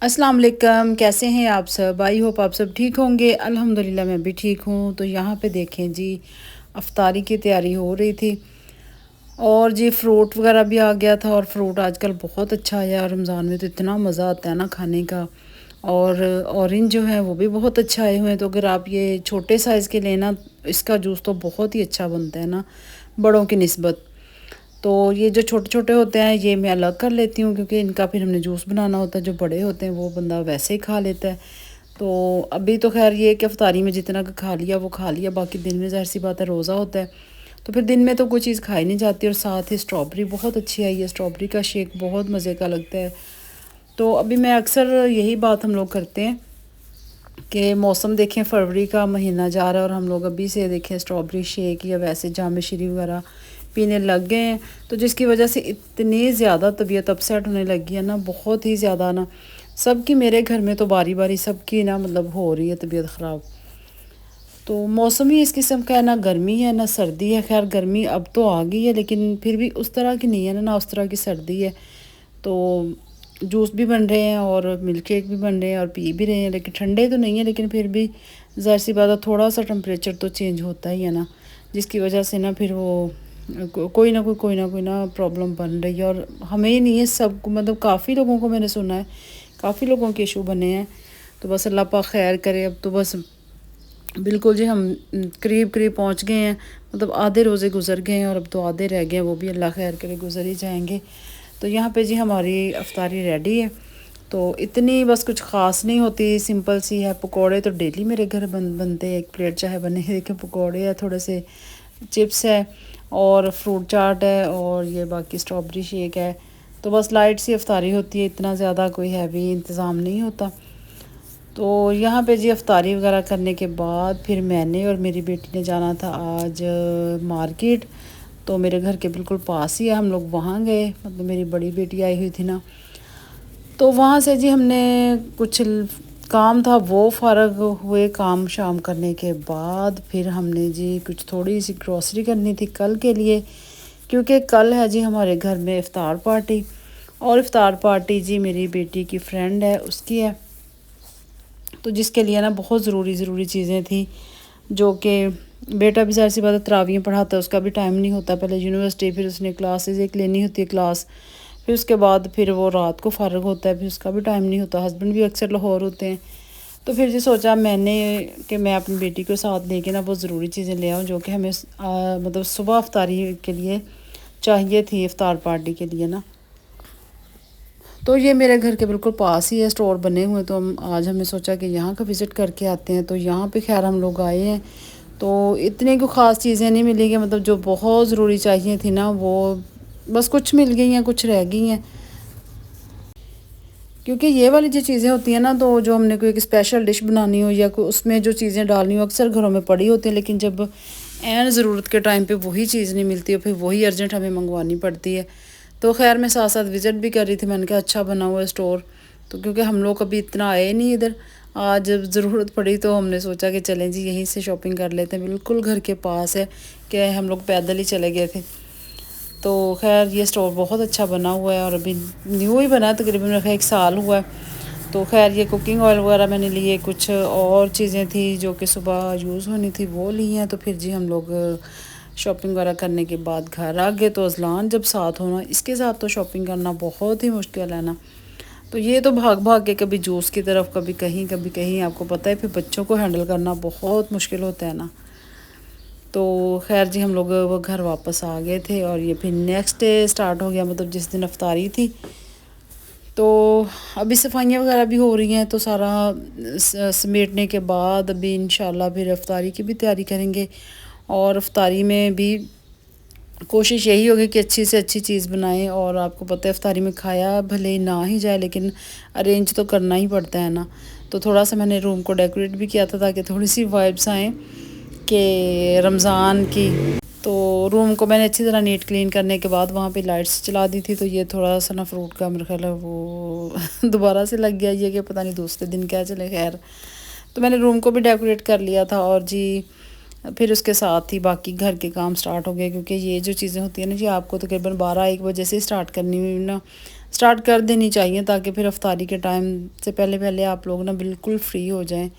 अस्सलाम वालेकुम, कैसे हैं आप सब? आई होप आप सब ठीक होंगे। अल्हम्दुलिल्लाह मैं भी ठीक हूँ। तो यहाँ पे देखें जी, अफ्तारी की तैयारी हो रही थी और जी फ्रूट वगैरह भी आ गया था। और फ्रूट आजकल बहुत अच्छा आया है। रमज़ान में तो इतना मज़ा आता है ना खाने का। और ऑरेंज जो है वो भी बहुत अच्छा आए हुए हैं। तो अगर आप ये छोटे साइज़ के लेना, इसका जूस तो बहुत ही अच्छा बनता है ना बड़ों की निस्बत। तो ये जो छोटे छोटे होते हैं ये मैं अलग कर लेती हूँ, क्योंकि इनका फिर हमने जूस बनाना होता है। जो बड़े होते हैं वो बंदा वैसे ही खा लेता है। तो अभी तो खैर ये कि अफ्तारी में जितना खा लिया वो खा लिया, बाकी दिन में ज़ाहिर सी बात है रोज़ा होता है, तो फिर दिन में तो कोई चीज़ खाई नहीं जाती। और साथ ही स्ट्रॉबेरी बहुत अच्छी आई है, स्ट्रॉबेरी का शेक बहुत मज़े का लगता है। तो अभी मैं अक्सर यही बात हम लोग करते हैं कि मौसम देखें, फरवरी का महीना जा रहा है और हम लोग अभी से देखें स्ट्रॉबेरी शेक या वैसे जाम शीरी वगैरह पीने लग गए हैं। तो जिसकी वजह से इतनी ज़्यादा तबीयत अपसेट होने लगी है ना, बहुत ही ज़्यादा ना। सबकी, मेरे घर में तो बारी बारी सबकी ना मतलब हो रही है तबीयत ख़राब। तो मौसम ही इस किस्म का है, ना गर्मी है ना सर्दी है। खैर गर्मी अब तो आ गई है, लेकिन फिर भी उस तरह की नहीं है ना उस तरह की सर्दी है। तो जूस भी बन रहे हैं और मिल्क केक भी बन रहे हैं और पी भी रहे हैं, लेकिन ठंडे तो नहीं है, लेकिन फिर भी ज़ाहिर सी बात है थोड़ा सा टेम्परेचर तो चेंज होता ही है ना, जिसकी वजह से ना फिर वो कोई ना कोई प्रॉब्लम बन रही है। और हमें ही नहीं है, सब मतलब काफ़ी लोगों को मैंने सुना है, काफ़ी लोगों के इशू बने हैं। तो बस अल्लाह पाक खैर करे। अब तो बस बिल्कुल जी हम करीब करीब पहुंच गए हैं, मतलब आधे रोज़े गुजर गए हैं और अब तो आधे रह गए हैं, वो भी अल्लाह खैर करे गुजर ही जाएंगे। तो यहाँ पे जी हमारी अफ्तारी रेडी है। तो इतनी बस कुछ ख़ास नहीं होती, सिंपल सी है। पकोड़े तो डेली मेरे घर बनते हैं, एक प्लेट चाहे बने। देखें पकोड़े है, थोड़े से चिप्स है और फ्रूट चाट है और ये बाकी स्ट्रॉबेरी शेक है। तो बस लाइट सी अफ्तारी होती है, इतना ज़्यादा कोई हैवी इंतज़ाम नहीं होता। तो यहाँ पे जी अफ्तारी वगैरह करने के बाद फिर मैंने और मेरी बेटी ने जाना था आज मार्केट। तो मेरे घर के बिल्कुल पास ही है, हम लोग वहाँ गए, मतलब मेरी बड़ी बेटी आई हुई थी ना। तो वहाँ से जी हमने कुछ काम था वो फ़ारग हुए। काम शाम करने के बाद फिर हमने जी कुछ थोड़ी सी ग्रॉसरी करनी थी कल के लिए, क्योंकि कल है जी हमारे घर में इफ़्तार पार्टी। और इफ़्तार पार्टी जी मेरी बेटी की फ्रेंड है, उसकी है। तो जिसके लिए ना बहुत ज़रूरी चीज़ें थी, जो कि बेटा भी ज़ाहिर सी बात है तरावियाँ पढ़ाता है, उसका भी टाइम नहीं होता। पहले यूनिवर्सिटी, फिर उसने क्लासेस एक लेनी होती है क्लास, फिर उसके बाद फिर वो रात को फ़ारग होता है, फिर उसका भी टाइम नहीं होता। हस्बैंड भी अक्सर लाहौर होते हैं। तो फिर जी सोचा मैंने कि मैं अपनी बेटी को साथ लेके ना बहुत ज़रूरी चीज़ें ले आऊँ, जो कि हमें मतलब सुबह अफ्तारी के लिए चाहिए थी, इफ़्तार पार्टी के लिए ना। तो ये मेरे घर के बिल्कुल पास ही है, स्टोर बने हुए। तो हम आज हमने सोचा कि यहाँ का विज़िट करके आते हैं। तो यहाँ पे खैर हम लोग आए हैं, तो इतनी कोई ख़ास चीज़ें नहीं मिलेंगी, मतलब जो बहुत ज़रूरी चाहिए थी ना वो बस कुछ मिल गई हैं, कुछ रह गई हैं। क्योंकि ये वाली जो चीज़ें होती हैं ना, तो जो हमने कोई एक स्पेशल डिश बनानी हो या कोई उसमें जो चीज़ें डालनी हो अक्सर घरों में पड़ी होती हैं, लेकिन जब एन ज़रूरत के टाइम पे वही चीज़ नहीं मिलती और फिर वही अर्जेंट हमें मंगवानी पड़ती है। तो खैर मैं साथ साथ विज़िट भी कर रही थी, मैंने कहा अच्छा बना हुआ है स्टोर। तो क्योंकि हम लोग कभी इतना आए नहीं इधर, आज जब ज़रूरत पड़ी तो हमने सोचा कि चलें जी यहीं से शॉपिंग कर लेते हैं, बिल्कुल घर के पास है कि हम लोग पैदल ही चले गए थे। तो खैर ये स्टोर बहुत अच्छा बना हुआ है और अभी न्यू ही बना है, तकरीबन मेरा ख्याल 1 साल हुआ है। तो खैर ये कुकिंग ऑयल वगैरह मैंने लिए, कुछ और चीज़ें थी जो कि सुबह यूज़ होनी थी वो ली हैं। तो फिर जी हम लोग शॉपिंग वगैरह करने के बाद घर आ गए। तो अज़लान जब साथ होना, इसके साथ तो शॉपिंग करना बहुत ही मुश्किल है ना। तो ये तो भाग भाग के कभी जूस की तरफ, कभी कहीं आपको पता है, फिर बच्चों को हैंडल करना बहुत मुश्किल होता है ना। तो खैर जी हम लोग वो घर वापस आ गए थे और ये फिर नेक्स्ट डे स्टार्ट हो गया, मतलब जिस दिन अफ्तारी थी। तो अभी सफाइयाँ वगैरह भी हो रही हैं, तो सारा समेटने के बाद अभी इंशाल्लाह फिर अफ्तारी की भी तैयारी करेंगे। और अफ्तारी में भी कोशिश यही होगी कि अच्छी से अच्छी चीज़ बनाएं। और आपको पता है अफ्तारी में खाया भले ही ना ही जाए, लेकिन अरेंज तो करना ही पड़ता है ना। तो थोड़ा सा मैंने रूम को डेकोरेट भी किया था ताकि थोड़ी सी वाइब्स आएँ कि रमज़ान की। तो रूम को मैंने अच्छी तरह नीट क्लीन करने के बाद वहाँ पे लाइट्स चला दी थी। तो ये थोड़ा सा ना फ्रूट का मेरे ख्याल है वो दोबारा से लग गया ये, कि पता नहीं दूसरे दिन क्या चले। खैर तो मैंने रूम को भी डेकोरेट कर लिया था और जी फिर उसके साथ ही बाकी घर के काम स्टार्ट हो गए, क्योंकि ये जो चीज़ें होती हैं ना जी, आपको तकरीबन 12-1 बजे से स्टार्ट करनी हुई ना, स्टार्ट कर देनी चाहिए, ताकि फिर अफ्तारी के टाइम से पहले पहले आप लोग ना बिल्कुल फ्री हो जाएं।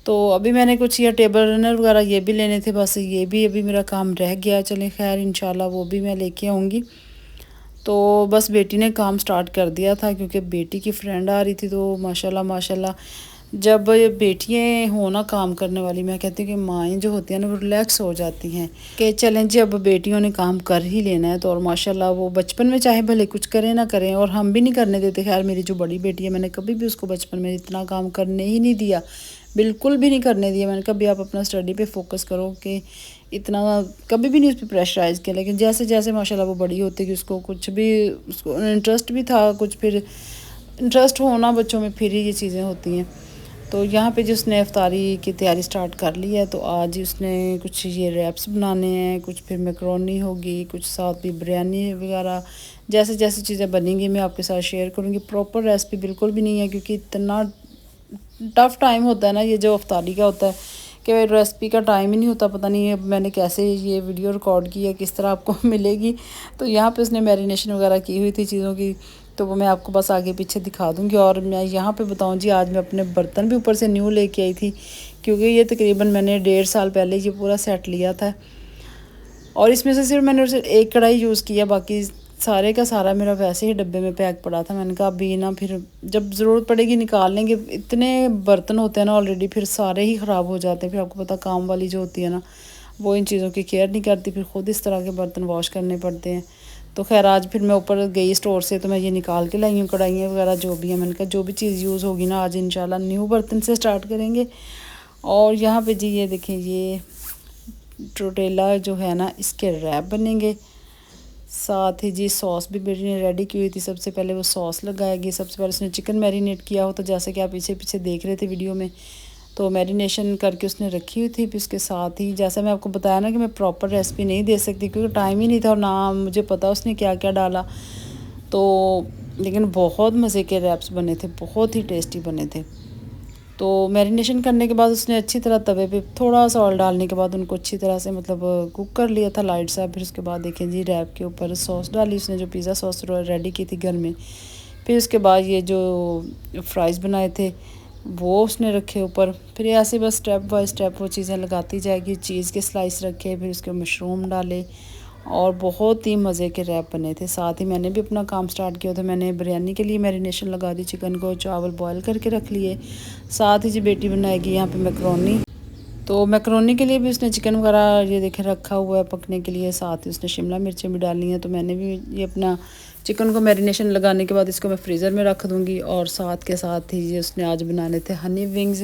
तो अभी मैंने कुछ ये टेबल रनर वगैरह ये भी लेने थे, बस ये भी अभी मेरा काम रह गया। चले खैर इंशाल्लाह वो भी मैं लेके आऊँगी। तो बस बेटी ने काम स्टार्ट कर दिया था, क्योंकि बेटी की फ्रेंड आ रही थी। तो माशाल्लाह माशाल्लाह, जब बेटियाँ हो ना काम करने वाली, मैं कहती हूँ कि माएँ जो होती हैं ना वो रिलैक्स हो जाती हैं कि चलें जी अब बेटियों ने काम कर ही लेना है। तो और माशाल्लाह वो बचपन में चाहे भले कुछ करें ना करें, और हम भी नहीं करने देते। खैर मेरी जो बड़ी बेटी है, मैंने कभी भी उसको बचपन में इतना काम करने ही नहीं दिया, बिल्कुल भी नहीं करने दिया। मैंने कभी आप अपना स्टडी पे फोकस करो, कि इतना कभी भी नहीं उस पर प्रेशराइज़ किया। लेकिन जैसे जैसे माशाल्लाह वो बड़ी होती कि उसको कुछ भी, उसको इंटरेस्ट भी था कुछ, फिर इंटरेस्ट होना बच्चों में, फिर ही ये चीज़ें होती हैं। तो यहाँ पे जिसने इफ्तारी की तैयारी स्टार्ट कर ली है, तो आज उसने कुछ ये रैप्स बनाने हैं, कुछ फिर मैकरोनी होगी, कुछ साथ भी बिरयानी वगैरह। जैसे जैसे चीज़ें बनेंगी मैं आपके साथ शेयर करूँगी। प्रॉपर रेसिपी बिल्कुल भी नहीं है, क्योंकि इतना टफ़ टाइम होता है ना ये जो इफ्तारी का होता है, कि रेसिपी का टाइम ही नहीं होता। पता नहीं है मैंने कैसे ये वीडियो रिकॉर्ड की है, किस तरह आपको मिलेगी। तो यहाँ पे उसने मैरिनेशन वगैरह की हुई थी चीज़ों की, तो वो मैं आपको बस आगे पीछे दिखा दूँगी। और मैं यहाँ पे बताऊँ जी, आज मैं अपने बर्तन भी ऊपर से न्यू लेके आई थी, क्योंकि ये तकरीबन मैंने 1.5 साल पहले ये पूरा सेट लिया था। और इसमें से सिर्फ मैंने सिर्फ एक कढ़ाई यूज़ किया, बाकी सारे का सारा मेरा वैसे ही डब्बे में पैक पड़ा था। मैंने कहा अभी ना फिर जब ज़रूरत पड़ेगी निकाल लेंगे। इतने बर्तन होते हैं ना ऑलरेडी, फिर सारे ही ख़राब हो जाते हैं। फिर आपको पता काम वाली जो होती है ना, वो इन चीज़ों की केयर नहीं करती, फिर ख़ुद इस तरह के बर्तन वॉश करने पड़ते हैं। तो खैर आज फिर मैं ऊपर गई स्टोर से, तो मैं ये निकाल के लाई हूँ कढ़ाइयाँ वगैरह जो भी है। मैंने कहा जो भी चीज़ यूज़ होगी ना, आज इंशाल्लाह न्यू बर्तन से स्टार्ट करेंगे। और यहाँ पे जी ये देखें, ये टोटेला जो है ना, इसके रैप बनेंगे। साथ ही जी सॉस भी बेटी ने रेडी की हुई थी। सबसे पहले वो सॉस लगाएगी। सबसे पहले उसने चिकन मैरिनेट किया हो, तो जैसे कि आप पीछे पीछे देख रहे थे वीडियो में, तो मैरिनेशन करके उसने रखी हुई थी। फिर उसके साथ ही जैसा मैं आपको बताया ना कि मैं प्रॉपर रेसिपी नहीं दे सकती, क्योंकि टाइम ही नहीं था और ना मुझे पता उसने क्या क्या डाला। तो लेकिन बहुत मज़े के रैप्स बने थे, बहुत ही टेस्टी बने थे। तो मैरिनेशन करने के बाद उसने अच्छी तरह तवे पे थोड़ा सा ऑयल डालने के बाद उनको अच्छी तरह से मतलब कुक कर लिया था लाइट सा। फिर उसके बाद देखें जी, रैप के ऊपर सॉस डाली उसने, जो पिज़्ज़ा सॉस रेडी की थी घर में। फिर उसके बाद ये जो फ्राइज़ बनाए थे वो उसने रखे ऊपर। फिर ऐसे बस स्टेप बाय स्टेप वो चीज़ें लगाती जाएगी। चीज़ के स्लाइस रखे, फिर उसके मशरूम डाले, और बहुत ही मज़े के रैप बने थे। साथ ही मैंने भी अपना काम स्टार्ट किया था। मैंने बिरयानी के लिए मैरिनेशन लगा दी, चिकन को चावल बॉयल करके रख लिए। साथ ही जी बेटी बनाएगी यहाँ पे मैकरोनी। तो मैकरोनी के लिए भी उसने चिकन वगैरह ये देखें रखा हुआ है पकने के लिए। साथ ही उसने शिमला मिर्चें भी डाली हैं। तो मैंने भी ये अपना चिकन को मैरिनेशन लगाने के बाद इसको मैं फ्रीज़र में रख दूँगी। और साथ के साथ ही ये उसने आज बनाने थे हनी विंग्स,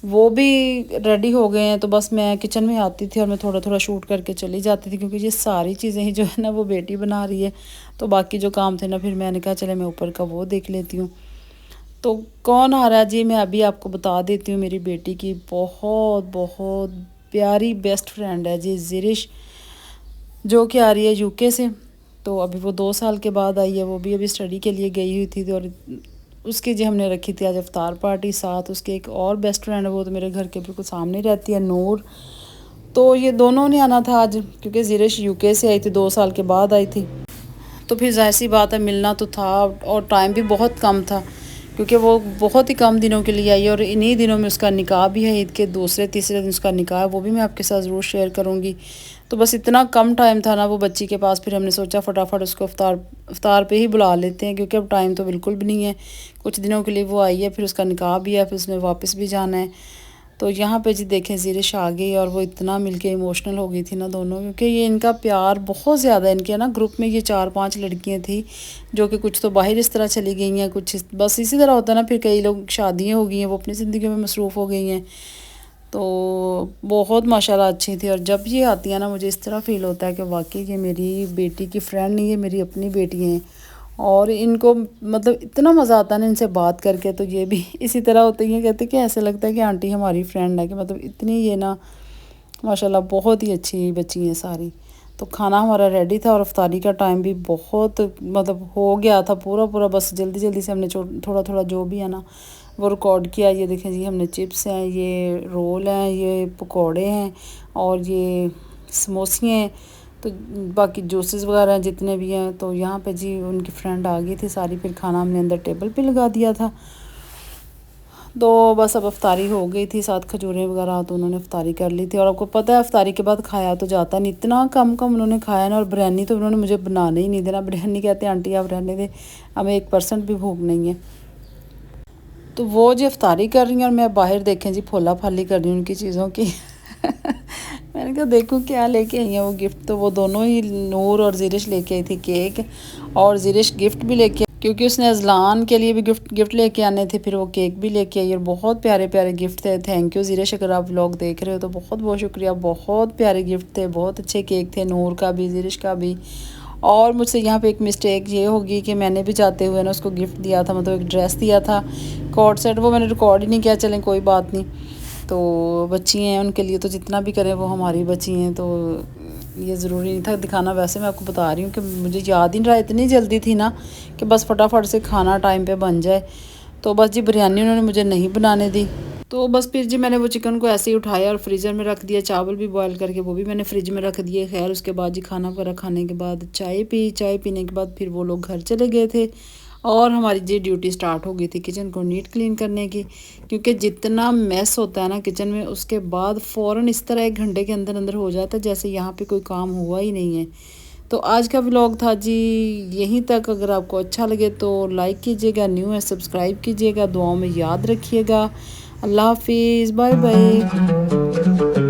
वो भी रेडी हो गए हैं। तो बस मैं किचन में आती थी और मैं थोड़ा थोड़ा शूट करके चली जाती थी, क्योंकि ये सारी चीज़ें ही जो है ना वो बेटी बना रही है। तो बाकी जो काम थे ना, फिर मैंने कहा चले मैं ऊपर का वो देख लेती हूँ। तो कौन आ रहा है जी, मैं अभी आपको बता देती हूँ। मेरी बेटी की बहुत बहुत प्यारी बेस्ट फ्रेंड है जी, ज़िरिश, जो कि आ रही है यूके से। तो अभी वो 2 साल के बाद आई है। वो भी अभी स्टडी के लिए गई हुई थी। और उसकी जी हमने रखी थी आज इफ्तार पार्टी। साथ उसके एक और बेस्ट फ्रेंड है, वो तो मेरे घर के बिल्कुल सामने रहती है, नूर। तो ये दोनों ने आना था आज, क्योंकि ज़िरिश यूके से आई थी, 2 साल के बाद आई थी। तो फिर ज़ाहिर सी बात है मिलना तो था, और टाइम भी बहुत कम था, क्योंकि वो बहुत ही कम दिनों के लिए आई है। और इन्हीं दिनों में उसका निकाह भी है, ईद के दूसरे तीसरे दिन उसका निकाह है। वो भी मैं आपके साथ ज़रूर शेयर करूँगी। तो बस इतना कम टाइम था ना वो बच्ची के पास, फिर हमने सोचा फटाफट उसको इफ्तार पे ही बुला लेते हैं, क्योंकि अब टाइम तो बिल्कुल भी नहीं है। कुछ दिनों के लिए वो आई है, फिर उसका निकाह भी है, फिर उसने वापस भी जाना है। तो यहाँ पे जी देखें ज़िरिश आ गई, और वो इतना मिलके इमोशनल हो गई थी ना दोनों, क्योंकि ये इनका प्यार बहुत ज़्यादा है। इनके ना ग्रुप में ये 4-5 लड़कियाँ थी, जो कि कुछ तो बाहर इस तरह चली गई हैं, कुछ बस इसी तरह होता है ना। फिर कई लोग शादियाँ हो गई हैं, वो अपनी ज़िंदगी में मसरूफ़ हो गई हैं। तो बहुत माशाल्लाह अच्छी थी। और जब ये आती है ना, मुझे इस तरह फ़ील होता है कि वाकई ये मेरी बेटी की फ्रेंड नहीं है, मेरी अपनी बेटी हैं। और इनको मतलब इतना मज़ा आता है ना इनसे बात करके। तो ये भी इसी तरह होती है, कहते कि ऐसे लगता है कि आंटी हमारी फ्रेंड है, कि मतलब इतनी ये ना माशाल्लाह बहुत ही अच्छी बच्ची हैं सारी। तो खाना हमारा रेडी था, और इफ्तारी का टाइम भी बहुत मतलब हो गया था पूरा पूरा। बस जल्दी जल्दी से हमने थोड़ा थोड़ा जो भी है ना वो रिकॉर्ड किया। ये देखें जी, हमने चिप्स हैं, ये रोल हैं, ये पकोड़े हैं, और ये समोसे हैं। तो बाकी जूसेस वगैरह जितने भी हैं, तो यहाँ पे जी उनकी फ्रेंड आ गई थी सारी, फिर खाना हमने अंदर टेबल पे लगा दिया था। तो बस अब अफ्तारी हो गई थी, साथ खजूरें वगैरह, तो उन्होंने अफ्तारी कर ली थी। और आपको पता है अफ्तारी के बाद खाया तो जाता नहीं, इतना कम कम उन्होंने खाया ना। और बिरयानी तो उन्होंने मुझे बनाने ही नहीं देना, बिरयानी कहते हैं आंटी आप रहने दें, हमें 1% भी भूख नहीं है। तो वो जी अफ्तारी कर रही हैं और मैं बाहर देखें जी फोला फाली कर रही हूँ उनकी चीज़ों की मैंने कहा देखूँ क्या लेके आई हैं वो गिफ्ट। तो वो दोनों ही, नूर और ज़िरिश लेके आई थी केक, और ज़िरिश गिफ्ट भी लेके, क्योंकि उसने अज़लान के लिए भी गिफ्ट लेके आने थे, फिर वो केक भी लेके आई और बहुत प्यारे प्यारे गिफ्ट थे। थैंक यू ज़िरिश, अगर आप व्लॉग देख रहे हो तो बहुत बहुत शुक्रिया, बहुत प्यारे गिफ्ट थे, बहुत अच्छे केक थे, नूर का भी ज़िरिश का भी। और मुझसे यहाँ पे एक मिस्टेक ये होगी कि मैंने भी जाते हुए ना उसको गिफ्ट दिया था, मतलब एक ड्रेस दिया था कोट सेट, वो मैंने रिकॉर्ड ही नहीं किया। चलें कोई बात नहीं, तो बच्ची हैं उनके लिए तो जितना भी करें, वो हमारी बच्ची हैं, तो ये ज़रूरी नहीं था दिखाना। वैसे मैं आपको बता रही हूँ कि मुझे याद ही नहीं रहा, इतनी जल्दी थी ना कि बस फटाफट से खाना टाइम पे बन जाए। तो बस जी बिरयानी उन्होंने मुझे नहीं बनाने दी, तो बस फिर जी मैंने वो चिकन को ऐसे ही उठाया और फ्रीज़र में रख दिया, चावल भी बॉयल करके वो भी मैंने फ्रिज में रख दिए। खैर उसके बाद जी खाना वगैरह खाने के बाद चाय पी, चाय पीने के बाद फिर वो लोग घर चले गए थे और हमारी जी ड्यूटी स्टार्ट हो गई थी किचन को नीट क्लीन करने की। क्योंकि जितना मेस होता है ना किचन में, उसके बाद फ़ौरन इस तरह 1 घंटे के अंदर अंदर हो जाता है जैसे यहाँ पे कोई काम हुआ ही नहीं है। तो आज का व्लॉग था जी यहीं तक। अगर आपको अच्छा लगे तो लाइक कीजिएगा, न्यू है सब्सक्राइब कीजिएगा, दुआओं में याद रखिएगा। अल्लाह हाफिज़, बाय बाय।